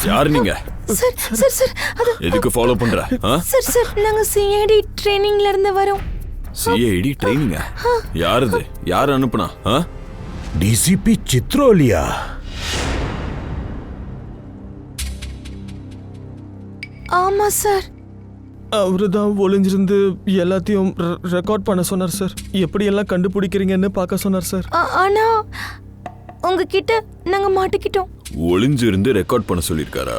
யார் நீங்க? Sir sir sir எதுக்கு ஃபாலோ பண்ற? சார் சார் நாங்க சிஐடி ட்ரெய்னிங்ல இருந்து வரோம். சிஐடி ட்ரெய்னிங்கா? யார் இது? யார் அனுப்புனா? டிசிபி சித்ரோலியா. ஆமா சார். அவரு தான் ஒளிஞ்சிருந்து எல்லாத்தையும் ரெக்கார்ட் பண்ண சொன்னார் சார். எப்படி எல்லாம் கண்டுபிடிக்கிறீங்கன்னு பார்க்க சொன்னார் சார். ஆனா உங்ககிட்ட நாங்க மாட்டிக்கிட்டோம். ஒளிஞ்சிருந்து ரெக்கார்ட் பண்ண சொல்லியிருக்காரா?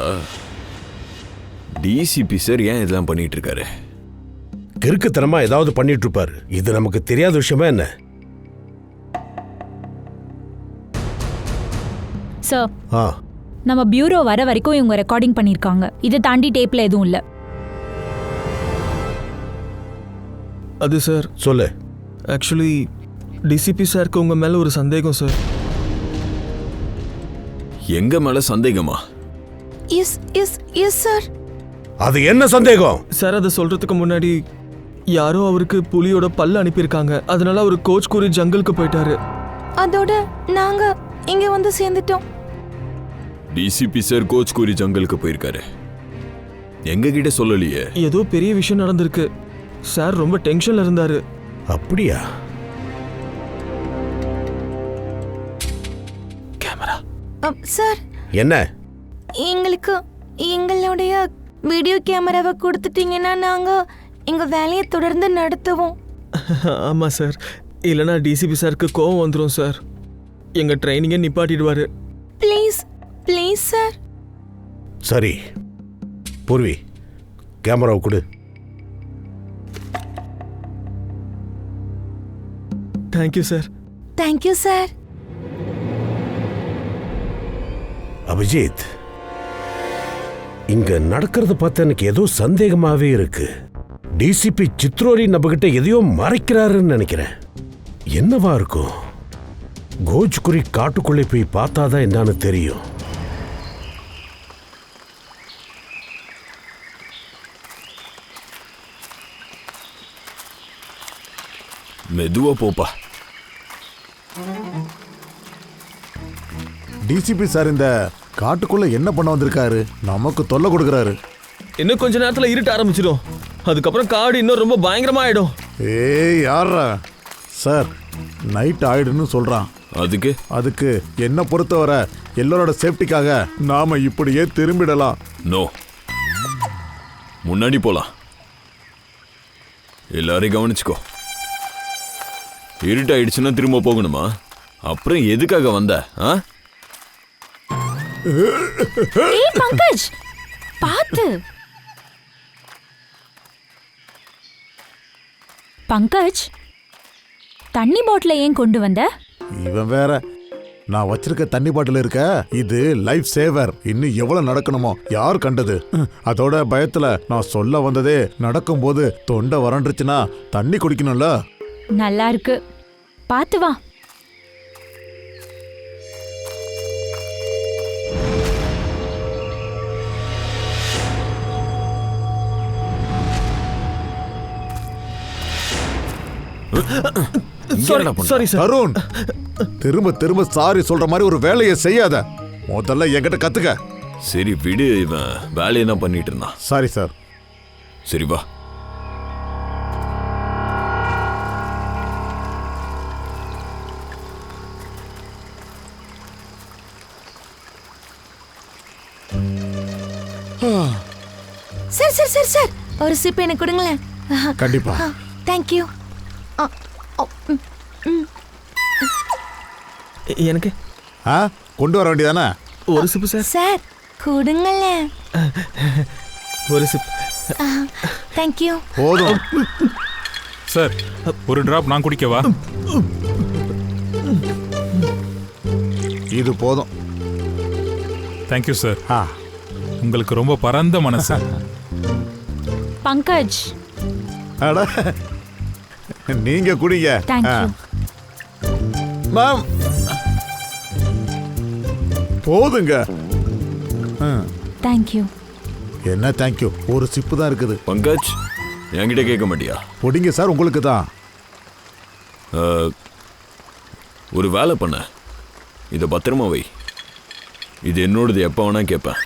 டிசிபி சார் ஏன் இதெல்லாம் பண்ணிட்டு இருக்காரு? கிறுக்குத்தனமா ஏதாவது பண்ணிட்டு இருப்பாரு. இது நமக்கு தெரியாத விஷயமா என்ன? சார், நம்ம பியூரோ வர வரைக்கும் இவங்க ரெக்கார்டிங் பண்ணிருக்காங்க. இதை தாண்டி டேப்ல எதுவும் இல்ல. அது சார். சொல்லு. ஆக்சுவலி டிசிபி சாருக்கு உங்க மேல ஒரு சந்தேகம் சார். எங்க மேல சந்தேகமா? Yes yes yes sir. அது என்ன சந்தேகம் சார்? அதை சொல்றதுக்கு முன்னாடி யாரோ அவருக்கு புலியோட பல்ல அனுப்பியிருக்காங்க. அதனால அவர் கோச் கூறி ஜங்கலுக்கு போயிட்டாரு. அதோட நாங்க இங்க வந்து சேர்ந்துட்டோம். டிசிபி சார் கோச் கூறி ஜங்கலுக்கு போயிருக்காரு. எங்க கிட்ட சொல்லலையே. ஏதோ பெரிய விஷயம் நடந்திருக்கு. சார் ரொம்ப டென்ஷன்ல இருந்தாரு. அப்படியா? Camera sir. என்ன? எங்களுக்கு எங்களுடைய வீடியோ கேமராவை கொடுத்துட்டீங்கன்னா நாங்க எங்க வேலையை தொடர்ந்து நடத்துவோம். ஆமா சார். இல்லைன்னா டிசிபி சாருக்கு கோவம் வந்துடும் சார். எங்க ட்ரைனிங்கை நிப்பாட்டிடுவாரு. Please please sir. சரி பூர்வி, கேமராவை கொடு. Thank you sir. Thank you sir. Abhijit, இங்க நடக்கிறத பார்த்து எனக்கு ஏதோ சந்தேகமாவே இருக்கு. டிசிபி சித்ரோலி நம்ம கிட்ட எதையோ மறைக்கிறாருன்னு நினைக்கிறேன். என்னவா இருக்கும்? கோஜ்குரி காட்டுக்குள்ளே போய் பார்த்தாதான் என்னன்னு தெரியும். மெதுவா போப்பா. டிசிபி சார் இந்த காட்டுக்குள்ள என்ன பண்ண வந்திருக்காரு? நமக்கு தொல்லை கொடுக்கறாரு. இன்னும் கொஞ்ச நேரத்துல இருட்ட ஆரம்பிச்சிடும். அதுக்கப்புறம் காடு இன்னும் ரொம்ப பயங்கரமா ஆயிடும். ஏய் யாரா? சார் நைட் ஆயிடுன்னு சொல்றான். அதுக்கு என்ன பொறுத்தவரை எல்லாரோட சேஃப்டிக்காக நாம இப்படியே திரும்பிடலாம். நோ, முன்னாடி போலாம். எல்லாரையும் கவனிச்சுக்கோ. இருட்டாயிடுச்சுன்னா திரும்ப போகணுமா? அப்புறம் எதுக்காக வந்த? பங்கஜ் பாத்து. பங்கஜ், தண்ணி பாட்டில ஏன் கொண்டு வந்த? இவன் வேற. நான் வச்சிருக்க தண்ணி பாட்டில் இருக்க இது லைஃப் சேவர். இன்னும் எவ்வளவு நடக்கணுமோ யார் கண்டது? அதோட பயத்துல நான் சொல்ல வந்ததே நடக்கும்போது தொண்டை வறண்டுச்சுன்னா தண்ணி குடிக்கணும்ல. நல்லா இருக்கு, பாத்து வா. Sorry sir. அருண், திரும்ப திரும்ப சாரி சொல்ற மாதிரி ஒரு வேலையை செய்யாத. முதல்ல என்கிட்ட கத்துக்க. சரி விடு, இவன் வேலையை தான் பண்ணிட்டு இருந்தான். Sorry sir. சரி வா. சார் சார் சார் சார், ஒரு சிப் எனக்கு கொடுங்களேன். கண்டிப்பா. தேங்க்யூ. எனக்கு கொண்டு வர வேண்டியதானே? ஒரு சிப்பு சார். சார் கொடுங்களேன். ஒரு சிப். தேங்க்யூ. போதும் சார். ஒரு டிராப் நான் குடிக்கவா? இது போதும். Thank you sir. உங்களுக்கு ரொம்ப பரந்த மனசு. பங்கஜ், அட நீங்க குடிங்க. தேங்க்யூ. மேம் போதுங்க. தேங்க்யூ. என்ன தேங்க்யூ? ஒரு சிப்பு தான் இருக்குது. பங்கஜ், என்கிட்ட கேட்க மாட்டியா? பொடிங்க சார், உங்களுக்கு தான். ஒரு வேலை பண்ண, இதை பத்திரமா வை. இது என்னோடது, எப்ப வேணா கேட்பேன்.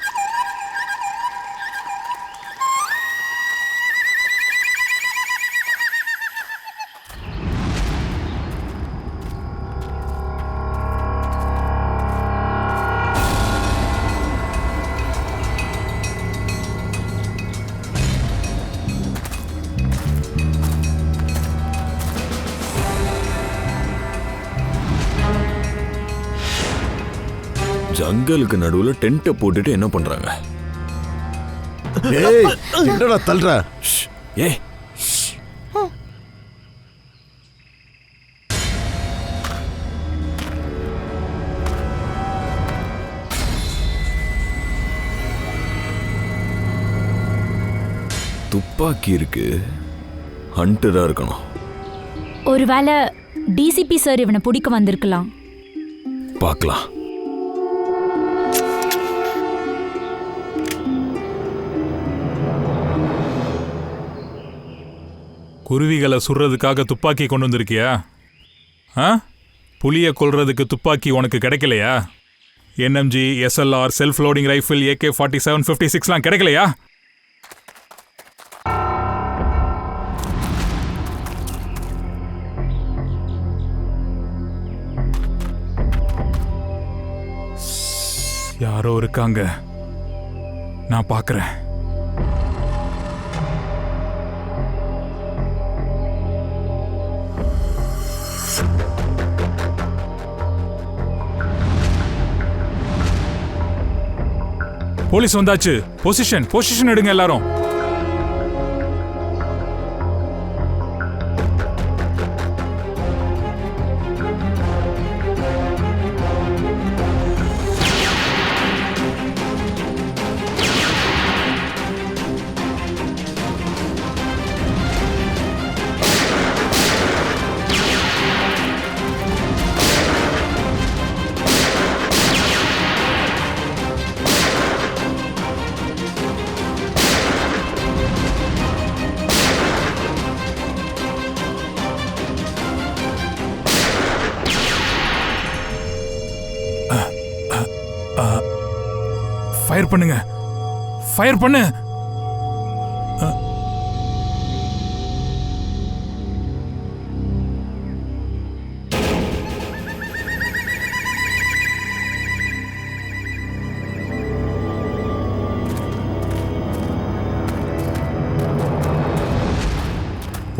ஜங்கலுக்கு நடுவுல டென்ட்டை போட்டுட்டு என்ன பண்றாங்க? ஏய், என்னடா தள்ளுற? ஏய், துப்பாக்கி இருக்கு, ஹண்டரா இருக்கணும். ஒருவேளை டிசிபி சார் இவனை பிடிக்க வந்திருக்கலாம். பார்க்கலாம். குருவிகளை சுடுறதுக்காக துப்பாக்கி கொண்டு வந்திருக்கியா? புலியை கொல்றதுக்கு துப்பாக்கி உனக்கு கிடைக்கலையா? NMG, SLR, self loading rifle, AK-47, 56லாம் கிடைக்கலையா? யாரோ இருக்காங்க, நான் பார்க்கறேன். போலீஸ் வந்தாச்சு. பொசிஷன் எடுங்க எல்லாரும். ஃபயர் பண்ணுங்க, ஃபயர் பண்ணு.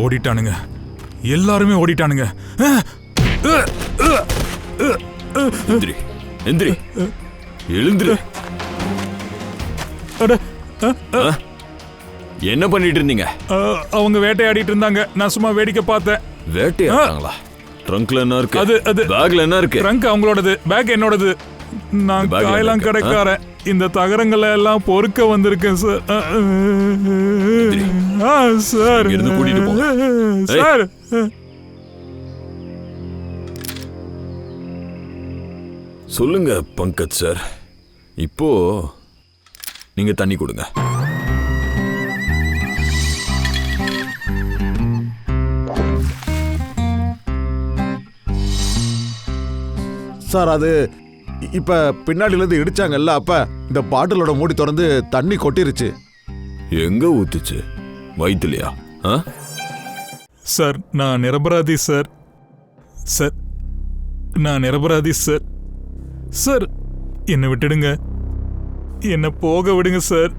ஓடிட்டானுங்க, எல்லாருமே ஓடிட்டானுங்க. எந்திரி, எந்திரி, எழுந்திரு. என்ன பண்ணிட்டு இருந்தீங்க? அவங்க வேட்டையாடிட்டு இருந்தாங்க, நான் சும்மா வேடிக்கை பார்த்தேன். வேட்டையாடுறாங்களா? ட்ரங்க்ல என்ன இருக்கு? அது பேக்ல என்ன இருக்கு? ட்ரங்க் அவங்களோடது, பேக் என்னோடது. நான் காயெல்லாம் கடைக்காரன், இந்த தகரங்களை எல்லாம் பொறுக்க வந்திருக்கேன் சார். சார் இருந்து கூட்டிட்டு போ. சார், சொல்லுங்க பங்கஜ் சார், இப்போ நீங்க தண்ணி கொடுங்க. சார், அது இப்ப பின்னாடில இருந்து இடிச்சாங்கல்ல, அப்ப இந்த பாட்டிலோட மூடி திறந்து தண்ணி கொட்டிருச்சு. எங்க ஊத்துச்சு? வயிற்றுலையா? சார் நான் நிரபராதி சார். சார் நான் நிரபராதி சார். சார் என்னை விட்டுடுங்க, என்னை போக விடுங்க சார்.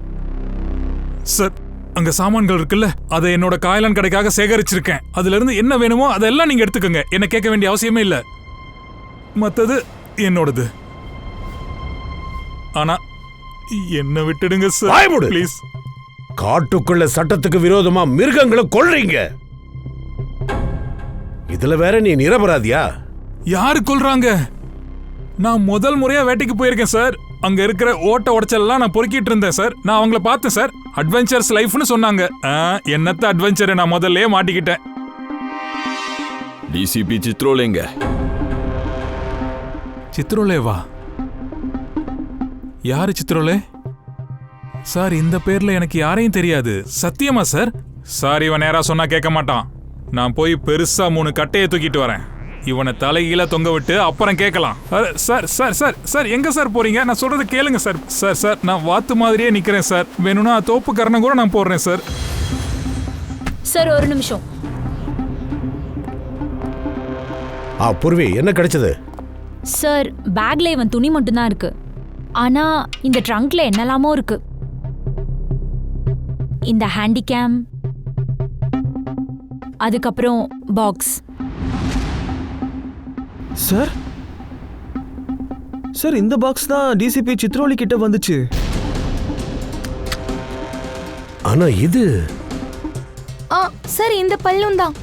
சார் அங்க சாமான்கள் இருக்குல்ல, அதை என்னோட காயலான் கடைக்காக சேகரிச்சிருக்கேன். அதுல இருந்து என்ன வேணுமோ அதெல்லாம் நீங்க எடுத்துக்கோங்க, என்ன கேட்க வேண்டிய அவசியமே இல்ல. மத்தது என்னோடது. ஆனா என்ன விட்டுடுங்க சார் ப்ளீஸ். காட்டுக்குள்ள சட்டத்துக்கு விரோதமா மிருகங்களை கொல்றீங்க. இதுல வேற நீ நிரபராதியா? யாரு கொல்றாங்க? நான் முதல் முறையா வேட்டைக்கு போயிருக்கேன் சார். அங்க இருக்கிற ஓட்ட உடைச்சல்லாம் நான் பொறுக்கிட்டு இருந்தேன் சார். நான் அவங்கள பார்த்தேன் சார். அட்வென்ச்சர்ஸ் லைஃப்னு சொன்னாங்க. என்னத்த அட்வென்ச்சர், நான் முதல்ல மாட்டிக்கிட்டேன். டிசிபி சித்ரோலேங்க. சித்ரோலேவா? யாரு சித்ரோலே? சார் இந்த பேர்ல எனக்கு யாரையும் தெரியாது. சத்தியமா சார்? சார் இவன் நேரா சொன்னா கேட்க மாட்டான். நான் போய் பெருசா 3 கட்டையை தூக்கிட்டு வரேன். இவனை தலைகீழ தொங்க விட்டு அப்புறம் கேட்கலாம். சார் சார் சார் சார் எங்க சார் போறீங்க? நான் சொல்றது கேளுங்க சார். சார் சார் நான் வாத்து மாதிரியே நிக்கிறேன் சார். வேணும்னா தோப்பு கரணம் கூட நான் போடுறேன் சார். சார் ஒரு நிமிஷம். பூர்வி, என்ன கிடைச்சது? சார் பேக்ல இவன் துணி மட்டும்தான் இருக்கு. ஆனா இந்த ட்ரங்க்ல என்னெல்லாமோ இருக்கு. இந்த ஹேண்டிகேம், அதுக்கப்புறம் பாக்ஸ். சார் சார் இந்த பாக்ஸ் தான் டிசிபி சித்ரோலி கிட்ட வந்துச்சு. ஆனா இது சார் இந்த பல்லும் தான்.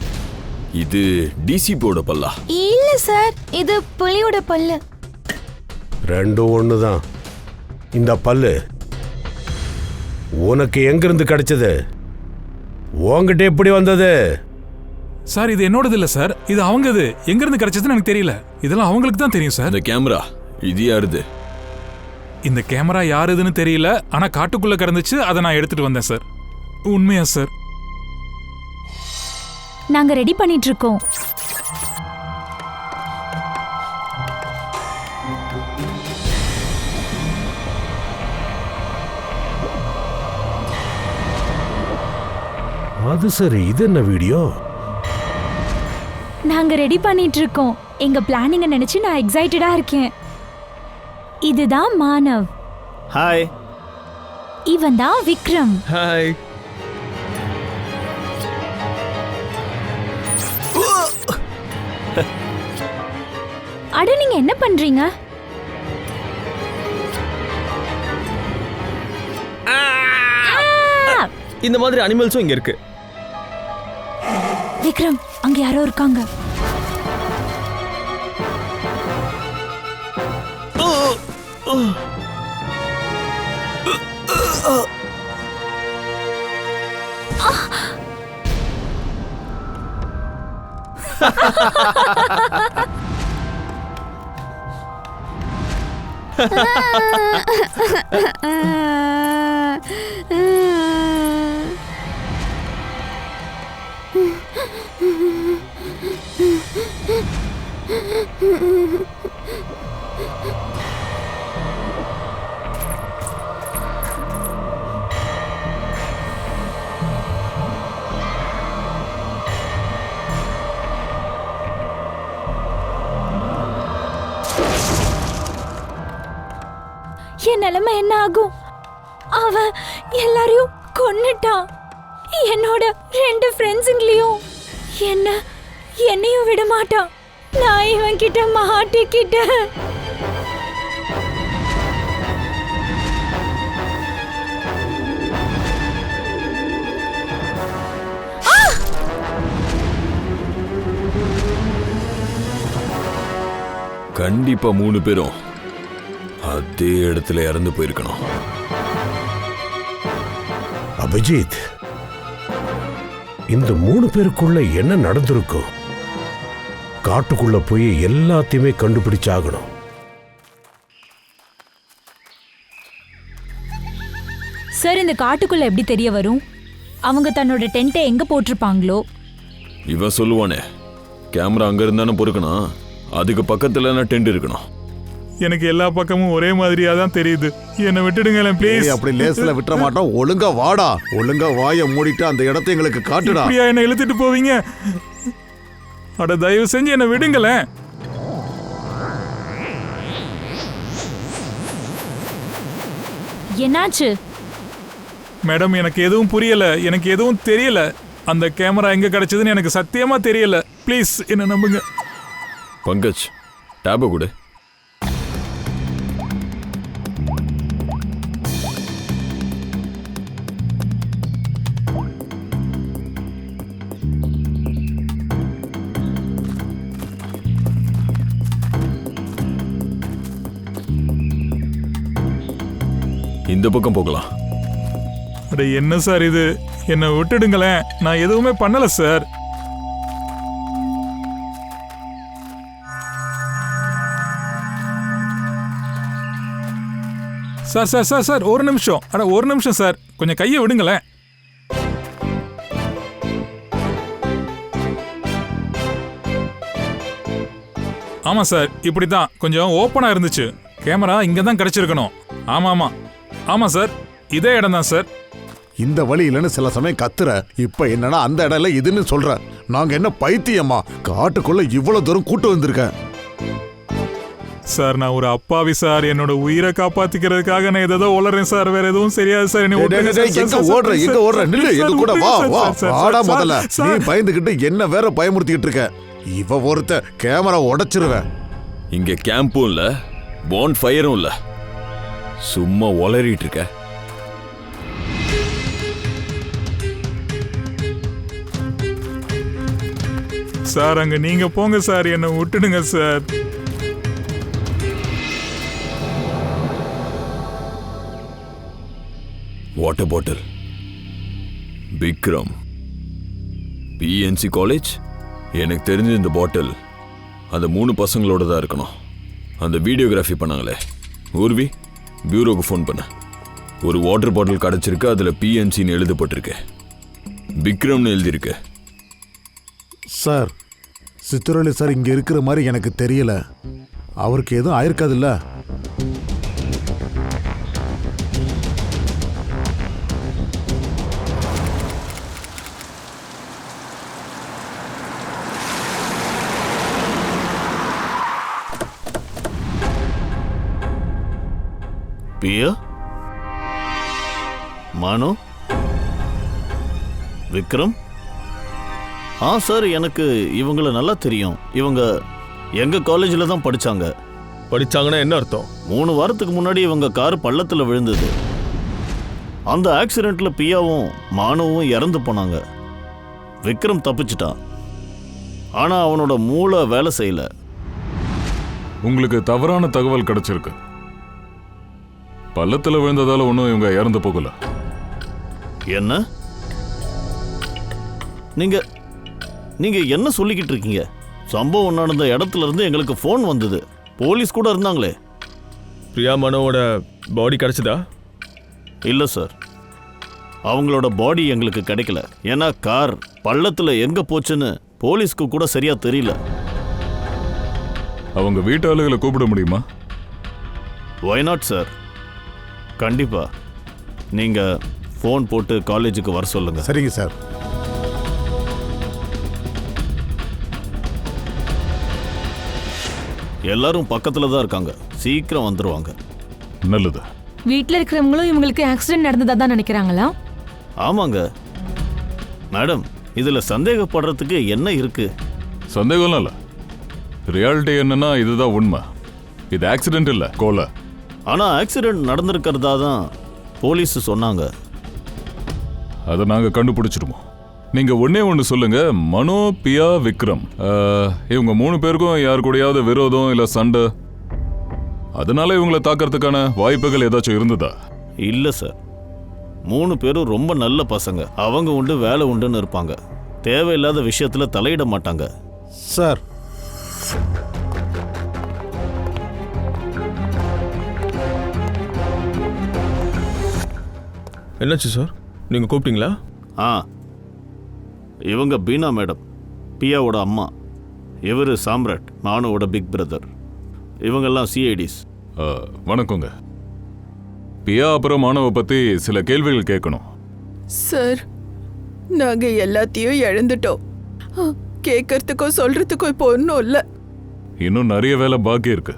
இது டிசிபியோட பல்லா? இல்ல சார், இது புலியோட பல்லு. ரெண்டும் ஒண்ணுதான். இந்த பல்லு உனக்கு எங்கிருந்து கிடைச்சது? உன்கிட்ட எப்படி வந்தது? சார் இது என்னோடது இல்ல சார், இது அவங்கது. எங்க இருந்து கிடைச்சதுன்னு எனக்கு தெரியல. இதெல்லாம் அவங்களுக்கு தான் தெரியும் சார். இந்த கேமரா இது யாருது? இந்த கேமரா யாருதுன்னு தெரியல, ஆனா காட்டுக்குள்ள கிடந்துச்சு, அதை நான் எடுத்துட்டு வந்தேன் சார். உண்மையா சார்? நாங்க ரெடி பண்ணிட்டு இருக்கோம். அது சரி, இது என்ன வீடியோ? நாங்க ரெடி பண்ணிட்டு இருக்கோம். எங்க பிளானிங்க நினைச்சு நான் எக்ஸைட்டடா இருக்கேன். இதுதான் மானவ். ஹாய். இவன் தான் விக்ரம். ஹாய். அட நீங்க என்ன பண்றீங்க? இந்த மாதிரி அனிமல்ஸும் இங்க இருக்கு. விக்ரம், அங்க யாரோ இருக்காங்க. என் நிலைமை என்ன ஆகும்? அவன் எல்லாரையும் கொன்னுட்டான். என்னோட 2 ஃப்ரெண்ட்ஸுங்களையும். என்னையும் விட மாட்டான். நான் இவன் கிட்ட மாட்டிக்கிட்டேன். கண்டிப்பா 3 பேரும் அதே இடத்துல இறந்து போயிருக்கணும். அபிஜித், இந்த 3 பேருக்குள்ள என்ன நடந்திருக்கும்? காட்டுக்குள்ள போய் எல்லாத்தையுமே கண்டுபிடிச்சாகணும். சார் இந்த காட்டுக்குள்ள எப்படி தெரிய வரும்? அவங்க தன்னோட டென்ட்டை எங்க போட்டிருப்பாங்களோ? இவன் சொல்லுவானே, கேமரா அங்க இருந்தானே பொறுக்கணும், அதுக்கு பக்கத்துல டென்ட் இருக்கணும். எனக்கு எல்லா பக்கமும் ஒரே மாதிரியா தான் தெரியுது. என்னை விட்டுடுங்களேன் ப்ளீஸ். அப்படி லேஸ்ல விட்டுற மாட்டோம். ஒழுங்கா வாடா. ஒழுங்கா வாயை மூடிட்டு அந்த இடத்தை எங்களுக்கு காட்டுடா. இப்படியா என்ன இழுத்துட்டு போவீங்க? அட தயவு செஞ்சு என்னை விடுங்களேன். என்னாச்சு? மேடம், எனக்கு எதுவும் புரியல, எனக்கு எதுவும் தெரியல. அந்த கேமரா எங்க கிடைச்சதுன்னு எனக்கு சத்தியமா தெரியல. ப்ளீஸ் என்ன நம்புங்க. பங்கஜ், டேப கொடு. இந்த பக்கம் போகலாம். அட என்ன சார் இது? என்னை விட்டுடுங்களேன், நான் எதுவுமே பண்ணல sir. Sir sir sir sir ஒரு நிமிஷம். அட ஒரு நிமிஷம் சார், கொஞ்சம் கையை விடுங்களேன். ஆமா சார், இப்படிதான் கொஞ்சம் ஓப்பனா இருந்துச்சு. கேமரா இங்க தான் கிடைச்சிருக்கணும். ஆமா ஆமா ஆமா சார், இதே இடம் தான் சார். இந்த வழி இல்லைன்னு சில சமயம் கத்துற, இப்ப என்னன்னா அந்த இடம் இல்ல இதுன்னு சொல்ற. நாங்க என்ன பைத்தியமா? காட்டுக்குள்ள இவ்வளவு தூரம் கூட்டு வந்திருக்கேன். சார் நான் ஒரு அப்பாவி சார், என்னோட உயிரை காப்பாத்திக்கிறதுக்காக நான் ஏதோ உளறேன் சார், வேற எதுவும் சரியாது சார். என்னை விட்டுருங்க சார். எங்க ஓடுற எங்க ஓடுற? நில்லு, எங்க கூட வா வா. வாடா முதல்ல. நீ பயந்துகிட்டு என்ன வேற பயமுறுத்திக்கிட்டு இருக்க. இவ ஒருத்த கேமரா உடைச்சிருவேன். இங்க கேம்பும் இல்ல, பான் ஃபயரும் இல்ல, சும்மா ஒளறிட்டு இருக்க. சார் அங்க நீங்க போங்க சார், என்னை விட்டுடுங்க sir. Water bottle, Vikram, PNC college. எனக்கு தெரிஞ்ச இந்த பாட்டில் அந்த 3 பசங்களோட தான் இருக்கணும். அந்த வீடியோகிராஃபி பண்ணாங்களே ஊர்வி, பியூரோக்கு ஃபோன் பண்ண. ஒரு வாட்டர் பாட்டில் கிடச்சிருக்கு, அதில் பிஎன்சின்னு எழுதப்பட்டிருக்கு, விக்ரம்னு எழுதியிருக்கு. சார், சித்திரவழி சார் இங்க இருக்கிற மாதிரி எனக்கு தெரியல. அவருக்கு எதுவும் ஆயிருக்காதுல்ல? பியா, மானு, விக்ரம். சார், எனக்கு இவங்கள நல்லா தெரியும். இவங்க எங்க காலேஜில் தான் படிச்சாங்க. படிச்சாங்கன்னா என்ன அர்த்தம்? 3 வாரத்துக்கு முன்னாடி இவங்க கார் பள்ளத்தில் விழுந்தது. அந்த ஆக்சிடென்ட்ல பியாவும் மானுவும் இறந்து போனாங்க. விக்ரம் தப்பிச்சிட்டான், ஆனா அவனோட மூளை வேலை செய்யல. உங்களுக்கு தவறான தகவல் கிடைச்சிருக்கு. பள்ளத்துல விழுந்ததால ஒன்றும் இவங்க இறந்து போகல. என்ன நீங்க என்ன சொல்லிக்கிட்டு இருக்கீங்க? சம்பவம் நடந்த இடத்துல இருந்து எங்களுக்கு ஃபோன் வந்தது. போலீஸ் கூட இருந்தாங்களே. பிரியா மனோவோட பாடி கிடைச்சதா? இல்லை சார், அவங்களோட பாடி எங்களுக்கு கிடைக்கல. ஏன்னா கார் பள்ளத்துல எங்க போச்சுன்னு போலீஸ்க்கு கூட சரியா தெரியல. அவங்க வீட்டு ஆளுகளை கூப்பிட முடியுமா? ஒய் நாட் சார், கண்டிப்பா. நீங்க ஃபோன் போட்டு காலேஜுக்கு வர சொல்லுங்க. சரிங்க சார். எல்லாரும் பக்கத்துல தான் இருக்காங்க, சீக்கிரம் வந்துருவாங்க. நல்லது. வீட்ல இருக்கிறவங்களும் இவங்களுக்கு ஆக்சிடென்ட் நடந்ததா தான் நினைக்கிறாங்களா? ஆமாங்க மேடம், இதுல சந்தேகப்படுறதுக்கு என்ன இருக்கு? சந்தேகம்லாம் இல்லை. ரியாலிட்டி என்னன்னா இதுதான் உண்மை. இது ஆக்சிடென்ட் இல்லை, கொலை. ஆனா ஆக்சிடென்ட் நடந்திருக்கிறதா தான் போலீஸ் சொன்னாங்க. அதை நாங்கள் கண்டுபிடிச்சிடுவோம். நீங்க ஒன்னே ஒன்று சொல்லுங்க, மனோ, பியா, விக்ரம், இவங்க 3 பேருக்கும் யாரு கூடயாவது விரோதம் இல்லை சண்டை, அதனால இவங்களை தாக்கிறதுக்கான வாய்ப்புகள் ஏதாச்சும் இருந்ததா? இல்ல சார், 3 பேரும் ரொம்ப நல்ல பசங்க. அவங்க உண்டு வேலை உண்டுன்னு இருப்பாங்க. தேவையில்லாத விஷயத்துல தலையிட மாட்டாங்க. சார், என்னாச்சு சார்? நீங்க கூப்பிட்டீங்களா? இவங்க பீனா மேடம், பியாவோட அம்மா. இவர் சாம்ராட், மானுவோட பிக் பிரதர். இவங்கெல்லாம் சிஐடிஸ். வணக்கங்க. பியா அப்புறம் மானவை பத்தி சில கேள்விகள் கேட்கணும். சார், நாங்க எல்லாத்தையும் இழந்துட்டோம். கேட்கறதுக்கோ சொல்றதுக்கோ இப்போ ஒன்றும் இல்லை. இன்னும் நிறைய வேலை பாக்கி இருக்கு.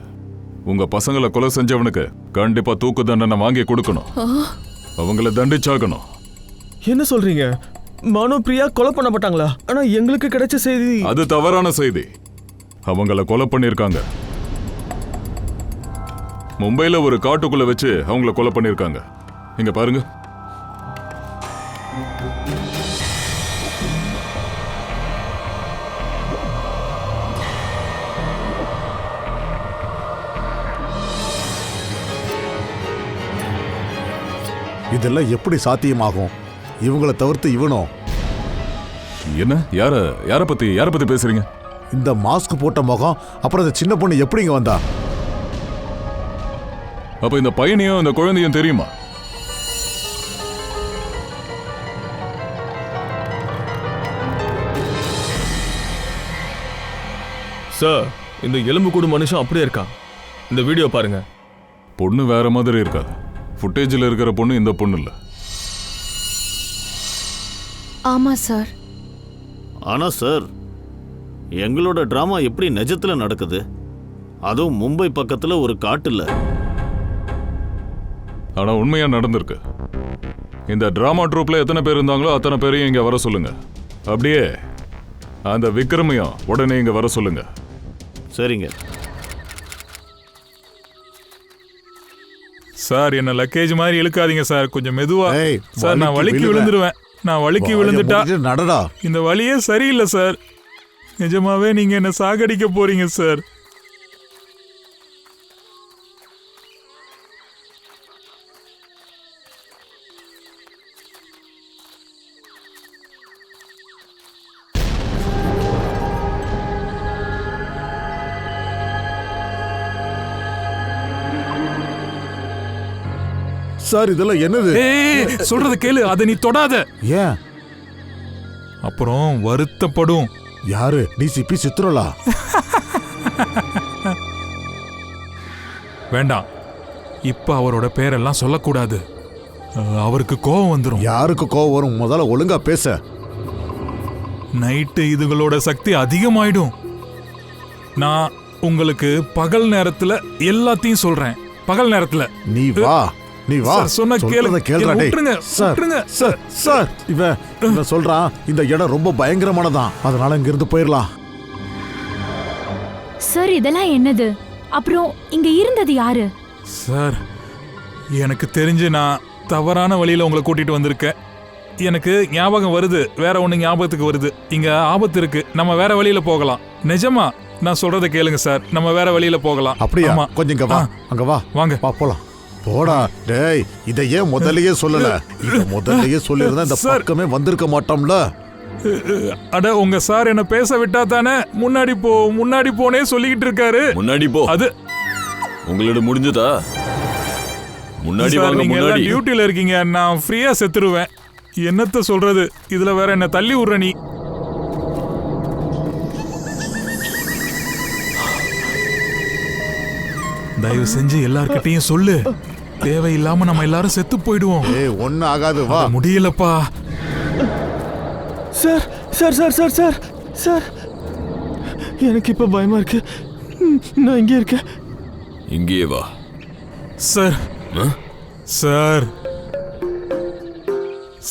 உங்க பசங்களை கொலை செஞ்சவனுக்கு கண்டிப்பா தூக்கு தண்டனை வாங்கி கொடுக்கணும். அவங்கள தண்டிச்சாகணும். என்ன சொல்றீங்க? மனோ, பிரியா கொலை பண்ணப்பட்டாங்களா? ஆனா எங்களுக்கு கிடைச்ச செய்தி அது தவறான செய்தி. அவங்கள கொலை பண்ணிருக்காங்க. மும்பைல ஒரு காட்டுக்குள்ள வச்சு அவங்கள கொலை பண்ணிருக்காங்க. இங்க பாருங்க. இதெல்லாம் எப்படி சாத்தியமாகும்? இவங்களை தவிர்த்து இவனும். என்ன? யார பத்தி பேசுறீங்க? இந்த மாஸ்க் போட்ட முகம், அப்புறம் இந்த சின்ன பொண்ணு எப்படிங்க வந்தா? அப்ப இந்த பையனையும் இந்த குழந்தையும் தெரியுமா? சார், இந்த எலும்பு கூடு மனுஷன் அப்படியே இருக்கான். இந்த வீடியோ பாருங்க. பொண்ணு வேற மாதிரி இருக்கா. ஃபுட்டேஜில் இருக்கிற பொண்ணு இந்த பொண்ணு இல்லை. ஆமா சார். ஆனா சார், எங்களோட டிராமா எப்படி நிஜத்துல நடக்குது? அதுவும் மும்பை பக்கத்துல ஒரு காட்டுல. ஆனா உண்மையா நடந்திருக்கு. இந்த டிராமா ட்ரூப்ல எத்தனை பேர் இருந்தாங்களோ அத்தனை பேரையும் இங்க வர சொல்லுங்க. அப்படியே அந்த விக்ரமையும் உடனே இங்க வர சொல்லுங்க. சரிங்க சார். என்ன லக்கேஜ் மாதிரி இழுக்காதீங்க சார், கொஞ்சம் மெதுவா. ஏய், சார் நான் வலிக்கு வலிக்கு விழுந்துருவேன். நான் வலிக்கு விழுந்துட்டா நடடா. இந்த வழியே சரியில்லை சார். நிஜமாவே நீங்க என்ன சாகடிக்க போறீங்க சார். சார் இதெல்லாம் என்னது? ஏய், சொல்றத கேளு, அதை நீ தொடாத. ஏன்? அப்புறம் வருத்தப்படும். யாரு? டிசிபி சித்ரோலா? வேண்டாம், இப்ப அவரோட பேரெல்லாம் சொல்லக்கூடாது. அவருக்கு கோபம் வந்துடும். யாருக்கு கோவம் வரும்? முதல்ல ஒழுங்கா பேச. நைட்டு இதுகளோட சக்தி அதிகமாயிடும். நான் உங்களுக்கு பகல் நேரத்துல எல்லாத்தையும் சொல்றேன். பகல் நேரத்துல நீ வா, நீ வா. சார், சொன்னா சொல்றத கேளுங்க. கேளுடா டேய். விட்டுருங்க, சார், விட்டுருங்க. சார், சார், இவன் சொல்றான் இந்த இடம் ரொம்ப பயங்கரமானதான், அதனால இங்க இருந்து போயிடலாம். சார் இதெல்லாம் என்னது? அப்புறம் இங்க இருந்தது யாரு? சார், எனக்கு தெரிஞ்சு நான் தவறான வழியில உங்களை கூட்டிட்டு வந்திருக்கேன். எனக்கு ஞாபகம் வருது, வேற ஒண்ணு ஞாபகத்துக்கு வருது. இங்க ஆபத்து இருக்கு, நம்ம வேற வழியில போகலாம். நிஜமா நான் சொல்றத கேளுங்க சார், நம்ம வேற வழியில போகலாம். அப்படியா? ஆமா. கொஞ்சம் இங்க வா, அங்க வா, வாங்க. வா போலாம். போடா டேய், இதை ஏன் முதல்லயே சொல்லல? இத முதல்லயே சொல்லிருந்தா இந்த சார். பக்கமே வந்திருக்க மாட்டோம்ல. அட, உங்க சார் என்ன பேச விட்டா தானே முன்னாடி போனே சொல்லிக்கிட்டு இருக்காரு. முன்னாடி போ. அது உங்களோட முடிஞ்சதா? முன்னாடி சார், வாங்க, நீங்க எல்லாம் முன்னாடி. டியூட்டில இருக்கீங்க, நான் ஃப்ரீயா செத்துருவேன். என்னத்த சொல்றது, இதுல வேற என்ன தள்ளி விடுற நீ. தயவு செஞ்சு எல்லார்கிட்டயும் சொல்லு, தேவையில்லாம நம்ம எல்லாரும் செத்து போயிடுவோம். ஏய், ஒண்ணு ஆகாது, வா. முடியலப்பா. Sir sir sir sir sir sir, எனக்கு இப்ப பயமா இருக்கு. நான் இங்கே இருக்கேன். இங்கேயே வா. சார், சார்,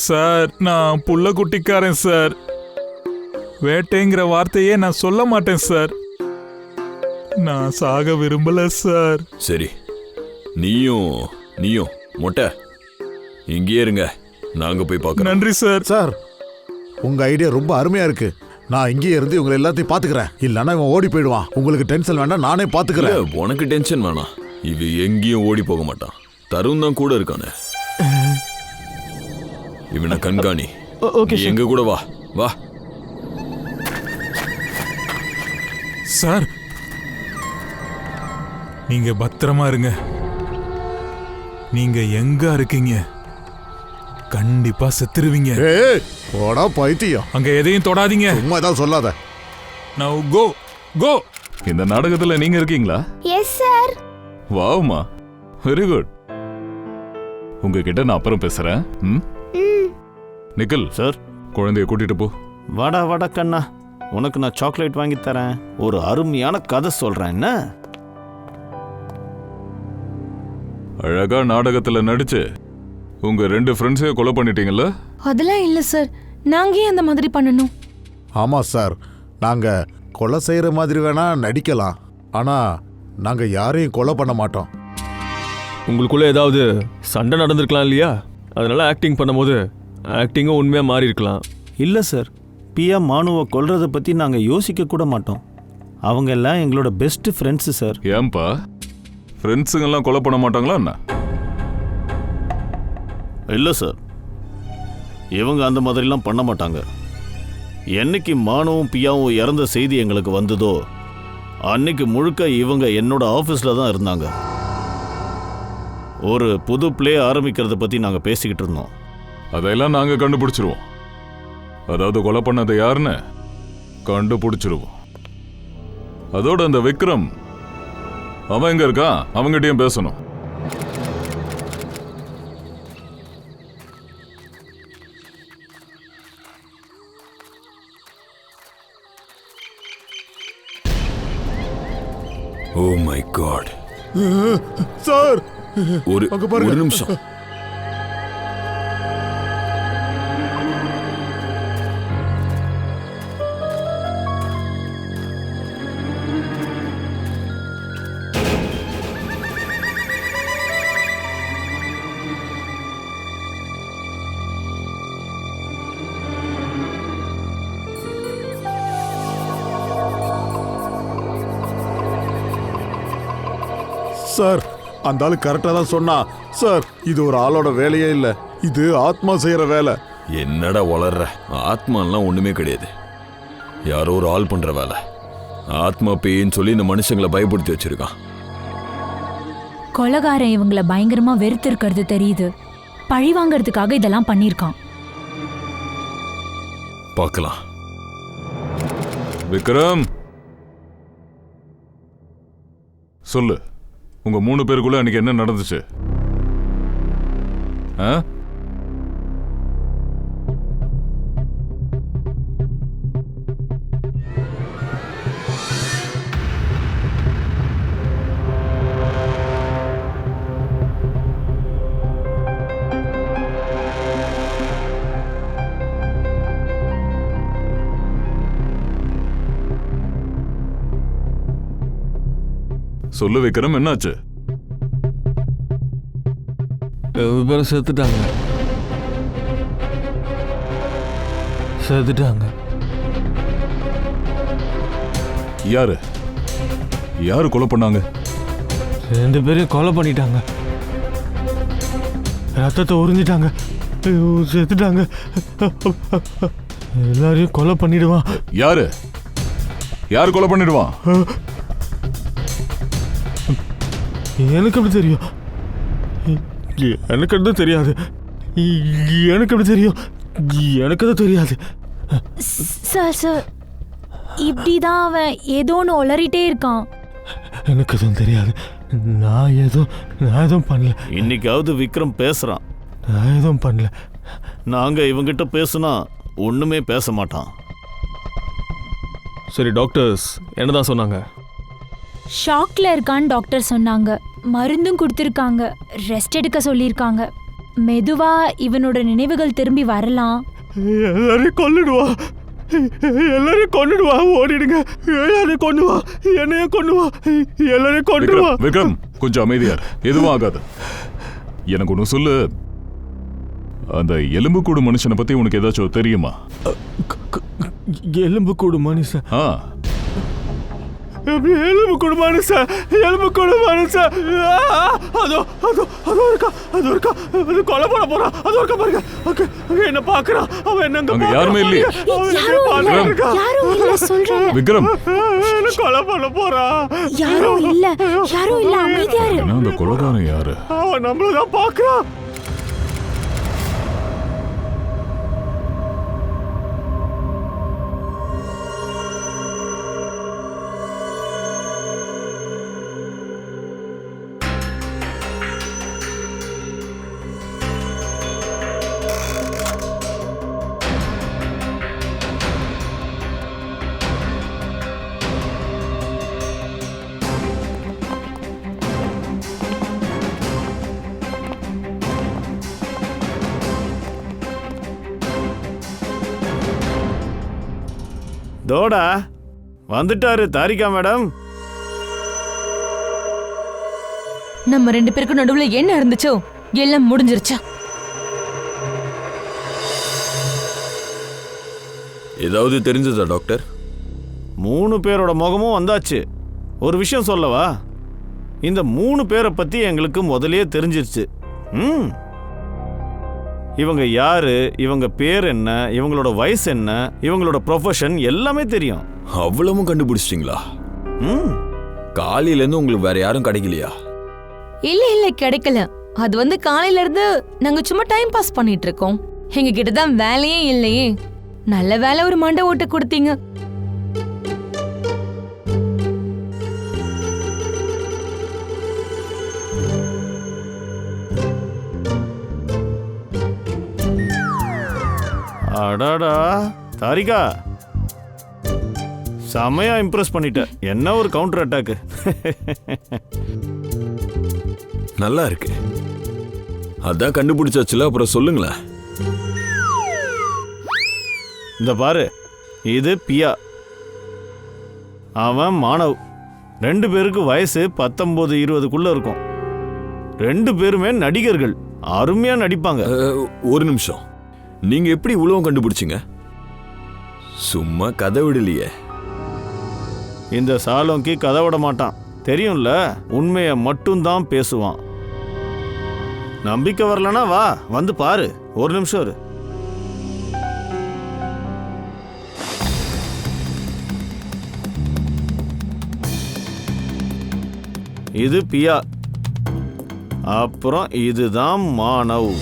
சார், நான் புள்ள குட்டிக்காரன் சார். வேட்டைங்கிற வார்த்தையே நான் சொல்ல மாட்டேன் சார். நான் சாக விரும்பல சார். சரி, நீயும் மொட்டை இங்கேயே இருங்க, நாங்க போய் பார்க்கறோம். நன்றி சார். சார், உங்க ஐடியா ரொம்ப அருமையா இருக்கு. நான் இங்கேயே இருந்து உங்களை எல்லாத்தையும் பாத்துக்கிறேன். இல்லன்னா இவன் ஓடி போயிடுவான். உங்களுக்கு டென்ஷன் வேண்டாம், நானே பாத்துக்கிறேன். இல்ல, உனக்கு டென்ஷன் வேணாம். இவ எங்கேயும் ஓடி போக மாட்டான். தருண் தான் கூட இருக்கானே, இவனை கண்காணி. ஓகே நீ எங்க கூட வா, வா. சார், நீங்க பத்திரமா இருங்க. நீங்க எங்க இருக்கீங்க? கண்டிப்பா செத்துருவீங்க. ஏய், போடா பைத்தியம். அங்க எதையும் தொடாதீங்க. சும்மா ஏதாவது சொல்லாத. Now go, go. இந்த நாடகத்துல நீங்க இருக்கீங்களா? Yes sir. வாவ்மா, வெரி குட். உங்ககிட்ட நான் அப்புறம் பேசுறேன். நிக்கில் சார். குழந்தைய கூட்டிட்டு போ. வாடா கண்ணா, உனக்கு நான் சாக்லேட் வாங்கி தரேன். ஒரு அருமையான கதை சொல்றேன். என்ன அழகா நாடகத்துல நடிச்சு உங்க 2 ஃப்ரெண்ட்ஸையும் கொலை பண்ணிட்டீங்கல்ல? அதெல்லாம் இல்ல சார், நாங்க ஏன் அந்த மாதிரி பண்ணணும்? ஆமா சார், நாங்க கொலை செய்யற மாதிரி வேணா நடிக்கலாம், ஆனா நாங்க யாரையும் கொலை பண்ண மாட்டோம். உங்களுக்குள்ள ஏதாவது சண்டை நடந்திருக்கலாம் இல்லையா? அதனால ஆக்டிங் பண்ணும்போது ஆக்டிங்கும் உண்மையா மாறி இருக்கலாம். இல்லை சார், பியா மானுவை கொல்றதை பற்றி நாங்கள் யோசிக்க கூட மாட்டோம். அவங்க எல்லாம் எங்களோட பெஸ்ட் ஃப்ரெண்ட்ஸு சார். ஏன்பா, ஃப்ரெண்ட்ஸுங்கெல்லாம் கொலை பண்ண மாட்டாங்களா என்ன? இல்லை சார், இவங்க அந்த மாதிரிலாம் பண்ண மாட்டாங்க. என்னைக்கு மானுவும் பியாவும் இறந்த செய்தி எங்களுக்கு வந்ததோ அன்னைக்கு முழுக்க இவங்க என்னோட ஆஃபீஸில் தான் இருந்தாங்க. ஒரு புது பிளே ஆரம்பிக்கிறத பற்றி நாங்கள் பேசிக்கிட்டு இருந்தோம். அதையெல்லாம் நாங்க கண்டுபிடிச்சிருவோம். அதாவது கொலை பண்ணது யாருன்னு கண்டுபிடிச்சிருவோம். அதோட அந்த விக்ரம் அவன் எங்க இருக்கான்? அவங்ககிட்டயும் பேசணும். Oh my God. சார் ஒரு அங்க பாருங்க. ஒரு நிமிஷம். சார் அந்த ஆளு கரெக்டா தான் சொன்னா. சார் இது ஒரு ஆளோட வேலையே இல்ல, இது ஆத்மா செய்யற வேலை. என்னடா வளர்ற? ஆத்மாலாம் ஒண்ணுமே கிடையாது. யாரோ ஒரு ஆள் பண்ற வேலை. ஆத்மா பேயின்னு சொல்லி இந்த மனுஷங்களை பயப்படுத்தி வச்சிருக்கான். கொலகாரன் இவங்கள பயங்கரமா வெறுத்து இருக்கிறது தெரியுது. பழி வாங்கறதுக்காக இதெல்லாம் பண்ணிருக்கான். பார்க்கலாம். விக்ரம், சொல்லு, உங்க 3 பேருக்குள்ள அன்னைக்கு என்ன நடந்துச்சு? சொல்லு விக்ரம், என்னாச்சு? செத்துட்டாங்க. யாரு யாரு கொலை பண்ணாங்க? 2 பேரையும் கொலை பண்ணிட்டாங்க. ரத்தத்தை உறிஞ்சிட்டாங்க. செத்துட்டாங்க. எல்லாரையும் கொலை பண்ணிடுவான். யாரு யாரு கொலை பண்ணிடுவான்? எனக்கு எப்படி தெரியும்? எனக்கு அது தெரியாது. எனக்கு எப்படி தெரியும்? எனக்கு அது தெரியாது. சார் சார், இப்படிதான் அவன் ஏதோ ஒன்று உளறிட்டே இருக்கான். எனக்கு எதுவும் தெரியாது. நான் எதுவும் பண்ணல. இன்னைக்காவது விக்ரம் பேசுறான். நான் எதுவும் பண்ணல. நாங்க இவங்கிட்ட பேசுனா ஒண்ணுமே பேச மாட்டான். சரி, டாக்டர்ஸ் என்னதான் சொன்னாங்க? ஷாக்ல இருக்கான்னு டாக்டர் சொன்னாங்க. மருந்தும் கொடுத்துருக்காங்க. ரெஸ்ட் எடுக்க சொல்லியிருக்காங்க. மெதுவா இவனோட நினைவுகள் திரும்பி வரலாம். எல்லாரையும் கொன்னுடுவா. ஓடிடுங்க. எல்லாரையும் கொன்னுவா. என்னையும் கொன்னுவா. எல்லாரையும் கொன்னுடுவா. விக்ரம், கொஞ்சம் அமைதியார். எதுவும் ஆகாது. எனக்கு ஒன்று சொல்லு, அந்த எலும்புக்கூடு மனுஷனை பத்தி உனக்கு ஏதாச்சும் தெரியுமா? எலும்புக்கூடு மனுஷன்? எலும்புக்கூடு மனுஷன். அதோ இருக்கா. அது கொலை பண்ண போறான். அதோ இருக்கா பாருங்க. ஓகே, என்ன பாக்குறான். அவன் என்னங்க அங்க யாருமே இல்லையே. யாரும் இல்ல சொல்றேன். விக்ரம், என்ன கொலை பண்ண போறான். யாரும் இல்ல அமைதியா இரு. அந்த கொலைகாரன் யாரு? அவன் நம்மளதான் பாக்குறான். தோடா வந்துட்டாரு தாரிகா மேடம். நம்ம 2 பேருக்கும் நடுவுல என்ன இருந்துச்சோ எல்லாம் முடிஞ்சிருச்சா? ஏதாவது தெரிஞ்சதா டாக்டர்? 3 பேரோட முகமும் வந்தாச்சு. ஒரு விஷயம் சொல்லவா? இந்த 3 பேரை பத்தி எங்களுக்கு முதல்லயே தெரிஞ்சிருச்சு. இவங்க யாரு, இவங்க பேர் என்ன, இவங்களோட வயசு என்ன, இவங்களோட ப்ரொஃபஷன் எல்லாமே தெரியும். அவ்வளவும் கண்டுபிடிச்சிட்டீங்களா? காலையில இருந்து உங்களுக்கு வேற யாரும் கிடைக்கலையா? இல்ல கிடைக்கல. அது காலையில இருந்து நாங்க சும்மா டைம் பாஸ் பண்ணிட்டு இருக்கோம். எங்க கிட்ட தான் வேலையே இல்லையே. நல்ல வேலை ஒரு மண்டை ஓட்ட கொடுத்தீங்க. அடாடா தாரிகா, செமையா இம்ப்ரெஸ் பண்ணிட்ட. என்ன ஒரு கவுண்டர் அட்டாக்கு. நல்லா இருக்கு. அதான் கண்டுபிடிச்சாச்சுல, அப்புறம் சொல்லுங்களேன். இந்த பாரு, இது பியா, அவன் மானவ். 2 பேருக்கு வயசு 19-20க்குள்ள இருக்கும். 2 பேருமே நடிகர்கள், அருமையா நடிப்பாங்க. ஒரு நிமிஷம், நீங்க எப்படி இவ்வளவு கண்டுபிடிச்சிங்க? சும்மா கதை விடலையே. இந்த சாலோங்கி கதை விட மாட்டான், தெரியும்ல. உண்மையை மட்டும்தான் பேசுவான். நம்பிக்கை வரலனா வா, வந்து பாரு. ஒரு நிமிஷம் இரு. இது பியா, அப்புறம் இதுதான் மானவ்.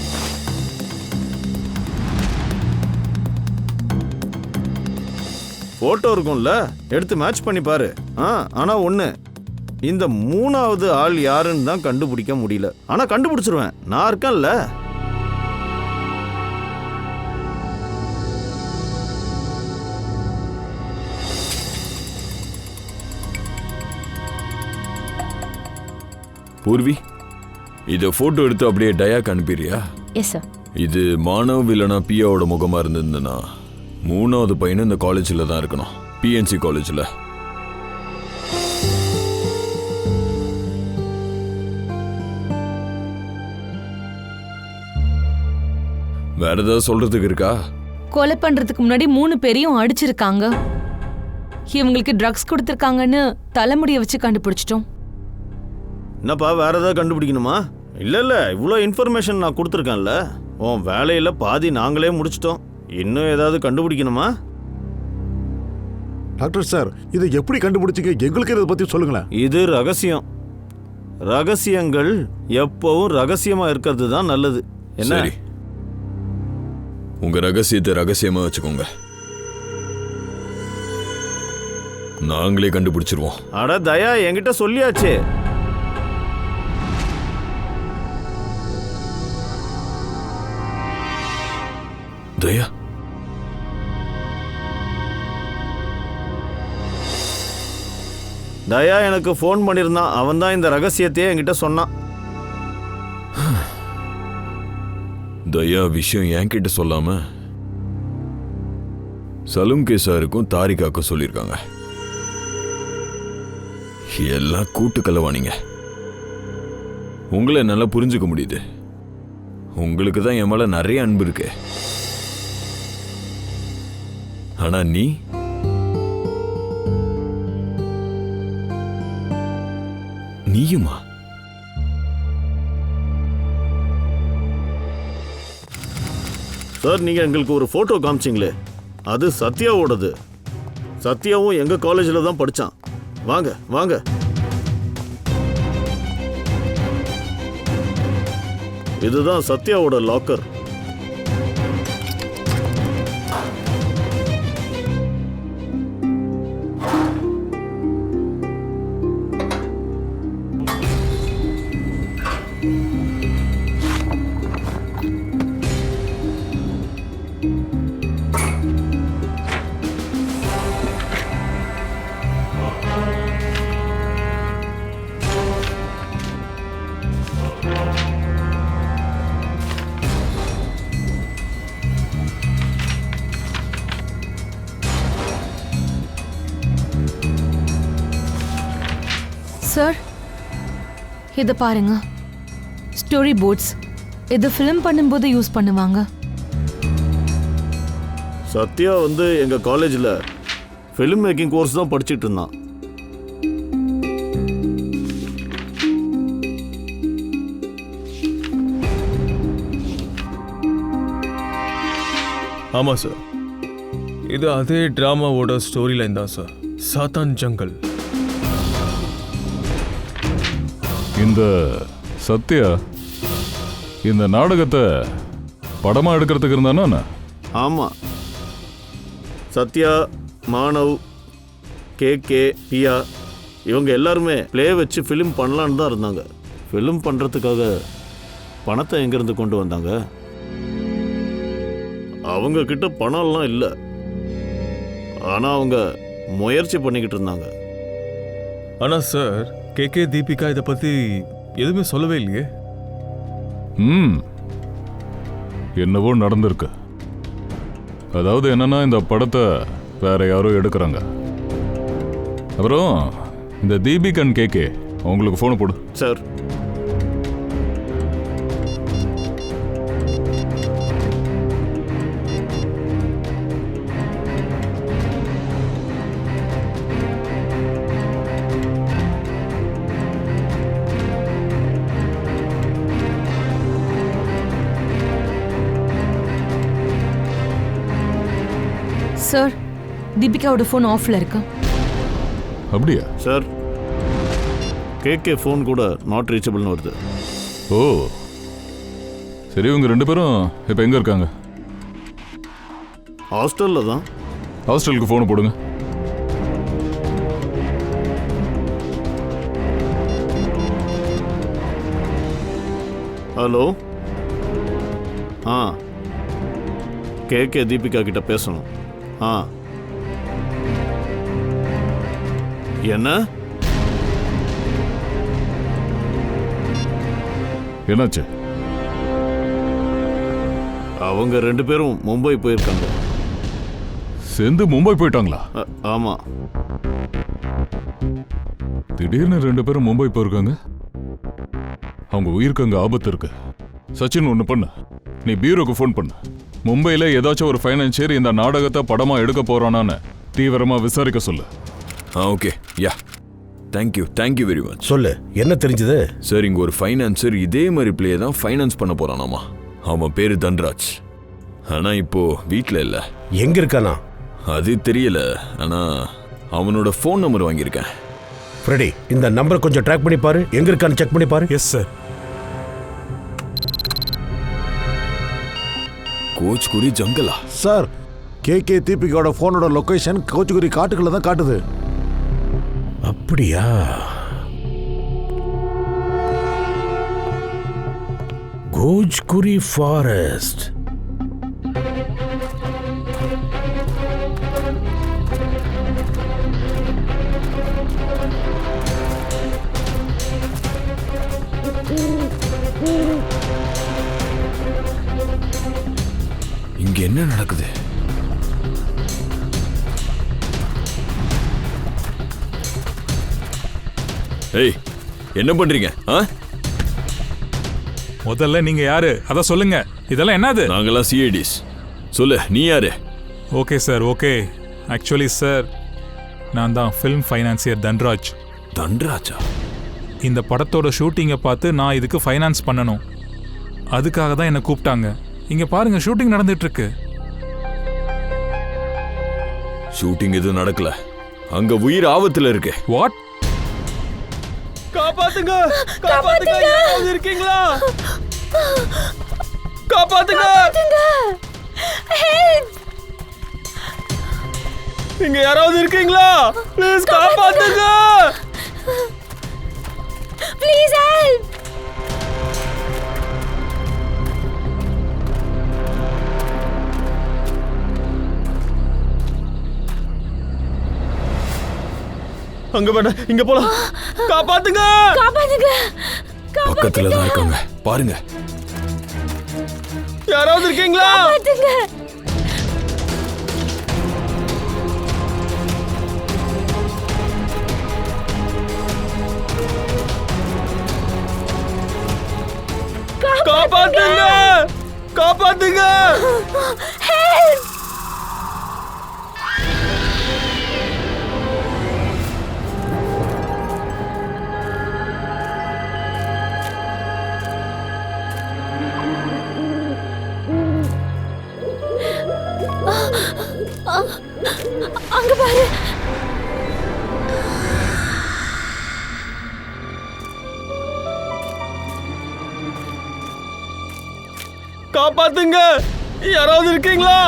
போட்டோ இருக்கும்ல, எடுத்து மேட்ச் பண்ணி பாரு. ஆனா ஒண்ணு, இந்த 3வது ஆள் யாருன்னு தான் கண்டுபிடிக்க முடியல. ஆனா கண்டுபிடிச்சிருவேன், நான் இருக்கேன்ல. பூர்வி, இதை போட்டோ எடுத்து அப்படியே டயாக்கு அனுப்பிடுறியா? Yes sir. இது மானவ் இல்லைனா பியாவோட முகமா இருந்திருந்ததுன்னா 3வது பையன் இந்த காலேஜில் தான் இருக்கணும், பிஎன்சி காலேஜில். வேற ஏதாவது சொல்றதுக்கு இருக்கா? கொலை பண்றதுக்கு முன்னாடி 3 பேரையும் அடிச்சிருக்காங்க. இவங்களுக்கு ட்ரக்ஸ் கொடுத்துருக்காங்கன்னு தலைமுடியை வச்சு கண்டுபிடிச்சிட்டோம். என்னப்பா, வேற ஏதாவது கண்டுபிடிக்கணுமா? இல்ல, இவ்வளோ இன்ஃபர்மேஷன் நான் கொடுத்துருக்கேன்ல. உன் வேலையில பாதி நாங்களே முடிச்சிட்டோம். இன்னும் ஏதாவது கண்டுபிடிக்கணுமா? டாக்டர் சார், இதை எப்படி கண்டுபிடிச்சிங்க? எங்களுக்கு இதை பத்தி சொல்லுங்களேன். இது ரகசியம். ரகசியங்கள் எப்பவும் ரகசியமா இருக்கிறது தான் நல்லது. என்ன? சரி, உங்க ரகசியத்தை ரகசியமா வச்சுக்கோங்க, நாங்களே கண்டுபிடிச்சிருவோம். அட தயா, என்கிட்ட சொல்லியாச்சே. தயா, தயா எனக்கு ஃபோன் பண்ணியிருந்தான். அவன் தான் இந்த ரகசியத்தையே என்கிட்ட சொன்னான். தயா விஷயம் என்கிட்ட சொல்லாம சலும்கே சாருக்கும் தாரிகாக்கும் சொல்லியிருக்காங்க. எல்லாம் கூட்டு கலவானீங்க. உங்களை நல்லா புரிஞ்சுக்க முடியுது. உங்களுக்கு தான் என் மேல நிறைய அன்பு இருக்கு. ஆனா நீயுமா? சார், நீங்க எங்களுக்கு ஒரு போட்டோ காமிச்சிங்களே, அது சத்யாவோடது. சத்யாவும் எங்க காலேஜில் தான் படிச்சான். வாங்க வாங்க. இதுதான் சத்யாவோட லாக்கர். சார், இதை பாருங்க, ஸ்டோரி போர்ட்ஸ். இது ஃபிலிம் பண்ணும்போது யூஸ் பண்ணுவாங்க. சத்யா எங்க காலேஜில் ஃபிலிம் மேக்கிங் கோர்ஸ் தான் படிச்சுட்டு இருந்தான். ஆமாம் சார், இது அதே ட்ராமாவோட ஸ்டோரி லைன் தான் சார். சாத்தான் ஜங்கல். இந்த சத்யா இந்த நாடகத்தை படமா எடுக்கிறதுக்கு இருந்தானா? ஆமாம், சத்யா, மானவ், கே, பியா இவங்க எல்லாருமே ப்ளே வச்சு ஃபிலிம் பண்ணலான்னு தான் இருந்தாங்க. ஃபிலிம் பண்ணுறதுக்காக பணத்தை எங்கேருந்து கொண்டு வந்தாங்க? அவங்க கிட்ட பணம்லாம் இல்லை, ஆனா அவங்க முயற்சி பண்ணிக்கிட்டு இருந்தாங்க. ஆனா சார், கேகே தீபிகா இதை பத்தி எதுவுமே சொல்லவே இல்லையே. என்னவோ நடந்திருக்கு. அதாவது என்னன்னா, இந்த படத்தை வேற யாரோ எடுக்கிறாங்க. அப்புறம் இந்த தீபிகன் கேகே அவங்களுக்கு ஃபோனை போடு. சார், சார், தீபிகாவோட ஃபோன் ஆஃப்ல இருக்கு. அப்படியா? சார், கேகே ஃபோன் கூட நாட் ரீச்சபிள்னு வருது. ஓ சரி, இவங்க 2 பேரும் இப்போ எங்க இருக்காங்க? ஹாஸ்டல்ல தான். ஹாஸ்டலுக்கு ஃபோனை போடுங்க. ஹலோ. கேகே தீபிகா கிட்ட பேசணும். என்ன? என்னாச்சு? அவங்க 2 பேரும் மும்பை போயிருக்காங்க. சேர்ந்து மும்பை போயிட்டாங்களா? ஆமா. திடீர்னு 2 பேரும் மும்பை போயிருக்காங்க. அவங்க உயிருக்கு அங்க ஆபத்து இருக்கு. சச்சின், ஒன்று பண்ணு, நீ பியூரோக்கு ஃபோன் பண்ணு. மும்பையில் ஏதாச்சும் ஒரு ஃபைனான்சியர் இந்த நாடகத்தை படமா எடுக்க போறானான்னு தீவிரமா விசாரிக்க சொல்லு. ஓகே, யா, தேங்க்யூ வெரி மச். சொல்லு, என்ன தெரிஞ்சது? சார், இங்க ஒரு ஃபைனான்சர் இதே மாதிரி பிளே தான் ஃபைனான்ஸ் பண்ண போறானாமா. அவன் பேரு தன்ராஜ். ஆனா இப்போ வீட்டில் இல்லை. எங்க இருக்கானா? அது தெரியல. ஆனா அவனோட ஃபோன் நம்பர் வாங்கியிருக்கேன். ஃப்ரெடி, இந்த நம்பரை கொஞ்சம் ட்ராக் பண்ணி பாரு. எங்க இருக்கான்னு செக் பண்ணி பாரு. Yes sir. கோச்குரி ஜங்கலா? சார், கேகே தீபிகாவோட போனோட லொகேஷன் கோச்சுகுரி காட்டுக்குள்ள தான் காட்டுது. அப்படியா? கோச்குரி ஃபாரஸ்ட். இங்க என்ன நடக்குது? ஏய், என்ன பண்றீங்க? முதல்ல நீங்க யாரு அத சொல்லுங்க. இதெல்லாம் என்னது? நாங்கெல்லாம் சிஐடிஸ். சொல்லு, நீ யாரு? Okay sir, okay. Actually sir, நான் தான் ஃபிலிம் ஃபைனான்சியர் தன்ராஜ். தன்ராஜா? இந்த படத்தோட ஷூட்டிங்கை பார்த்து நான் இதுக்கு ஃபைனான்ஸ் பண்ணணும். அதுக்காக தான் என்னை கூப்பிட்டாங்க. இங்க பாருங்க, ஷூட்டிங் நடந்துட்டு இருக்கு. ஷூட்டிங் எதுவும் நடக்கல. அங்க உயிர் ஆபத்துல இருக்கு. வாட்? காப்பாத்துங்க, காப்பாத்துங்க, யாராவது இருக்கீங்களா? காப்பாத்துங்க, இங்க யாராவது இருக்கீங்களா? ப்ளீஸ் காப்பாத்துங்க, ப்ளீஸ் ஹெல்ப். அங்க வேணா, இங்க போலாம். காப்பாத்துங்க, காப்பாத்துங்க. பக்கத்துல தான் இருக்காங்க, பாருங்க. யாராவது இருக்கீங்களா? காப்பாத்துங்க. காப்பாத்துங்க, காப்பாத்துங்க. ஹெல்ப். அங்க பாரு. காப்பாத்துங்க, யாராவது இருக்கீங்களா?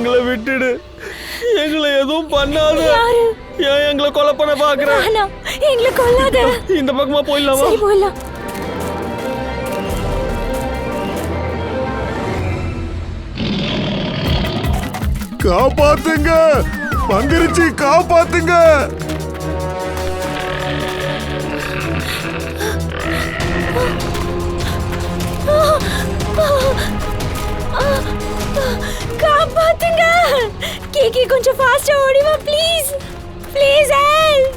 எங்களை விட்டுடு, எங்களை எதுவும் பண்ணாத. யாரு? ஏன் எங்களை கொலை பண்ண பாக்குற? வேணாம், எங்களை கொல்லாத. இந்த பக்கமா போயிடலாமா? சரி, போயிடலாம். காப்பாத்துங்க, வந்துருச்சு, காப்பாத்துங்க. காப்பாத்துங்க. கேக்கி கொஞ்சம் ஃபாஸ்டா ஓடி வா ப்ளீஸ். Please help.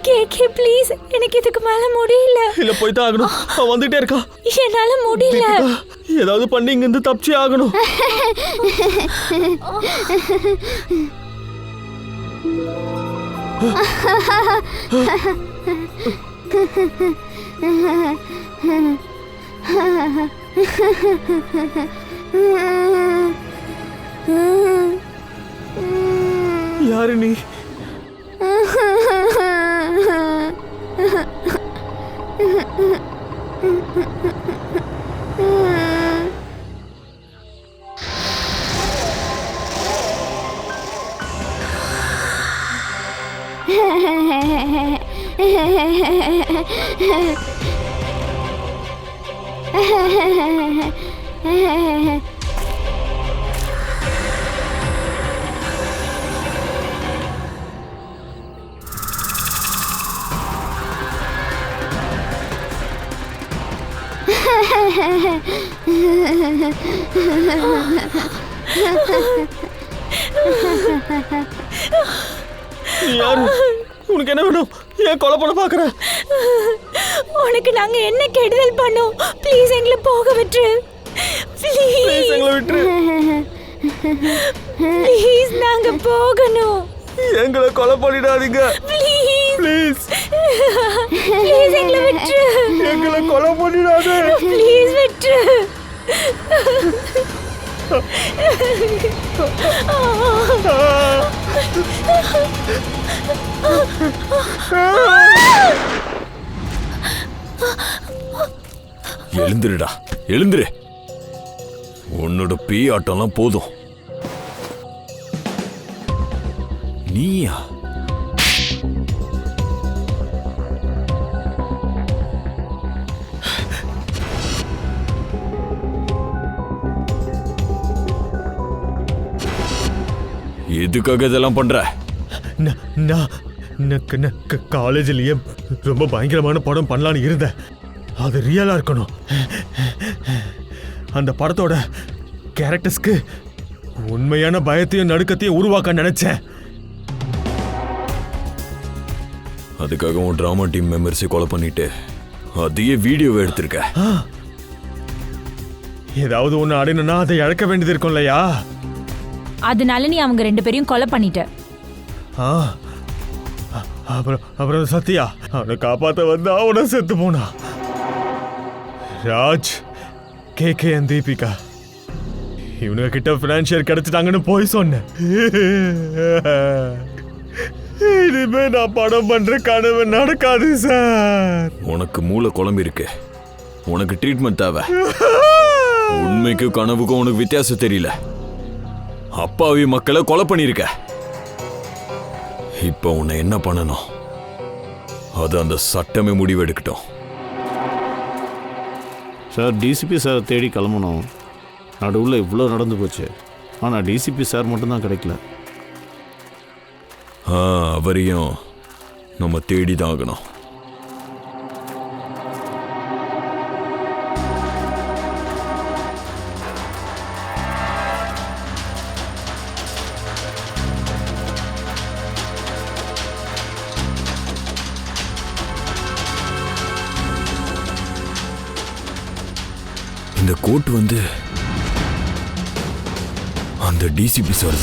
கேக்கி ப்ளீஸ், எனக்கு இதுக்கு மேல முடியல. இல்ல போய்தான் ஆகணும், அவன் வந்துட்டே இருக்கா. என்னால முடியல. ஏதாவது பண்ணி இங்க இருந்து தப்பிச்சே ஆகணும். யாரு நீ? யாரு? உனக்கு என்ன வேணும்? ஏன் கொலை பண்ண பாக்குற? உனக்கு நாங்க என்ன கெடுதல் பண்ணோம்? ப்ளீஸ் எங்களை போக விட்டுரு. ப்ளீஸ் எங்களை விட்டுரு. ப்ளீஸ் நாங்க போகணும். எங்களை கொலை பண்ணிடாதீங்க. ப்ளீஸ் ப்ளீஸ் ப்ளீஸ் எங்களை விட்டுரு. எங்களை கொலை பண்ணிடாத. ப்ளீஸ் விட்டுரு. எழுந்துருடா, எழுந்துரு. உன்னோட பீ ஆட்டம்லாம் போதும். நீயா? எதுக்காக இதெல்லாம் பண்ற? காலேஜ்லயே ரொம்ப பயங்கரமான படம் பண்ணலான்னு இருந்தேன். அது ரியலா இருக்கணும். அந்த படத்தோட கேரக்டர்ஸ்க்கு உண்மையான பயத்தையும் நடுக்கத்தையும் உருவாக்க நினைச்சேன். அதுக்காக உன் டிராமா டீம் மெம்பர்ஸை கொலை பண்ணிட்டு அதையே வீடியோவை எடுத்திருக்க. ஏதாவது ஒண்ணு அடையணும்னா அதை இழக்க வேண்டியது இருக்கும் இல்லையா? அதனால நீ அவங்க 2 பேரையும் கொலை பண்ணிட்ட. அப்புறம் சத்யா அவனை காப்பாத்த வந்து அவனை செத்து போனா. ராஜ், கேகே and தீபிகா இவனுங்க கிட்ட பினான்சியல் கிடைச்சிட்டாங்கன்னு போய் சொன்னேன். இனிமே நான் படம் பண்ற கனவு நடக்காது சார். உனக்கு மூளை குழம்பு இருக்கு, உனக்கு ட்ரீட்மெண்ட் தேவை. உண்மைக்கும் கனவுக்கும் உனக்கு வித்தியாசம் தெரியல. அப்பாவி மக்களை கொலை பண்ணிருக்க. இப்ப உன்னை என்ன பண்ணணும் அது அந்த சட்டமே முடிவு எடுக்கட்டும். சார், டிசிபி சார் தேடி கிளம்பணும். நடுவில் இவ்வளோ நடந்து போச்சு. ஆனால் டிசிபி சார் மட்டும்தான் கிடைக்கல. அவரையும் நம்ம தேடிதான் ஆகணும். இந்த கோட் வந்து அந்த டிசிபி சார்.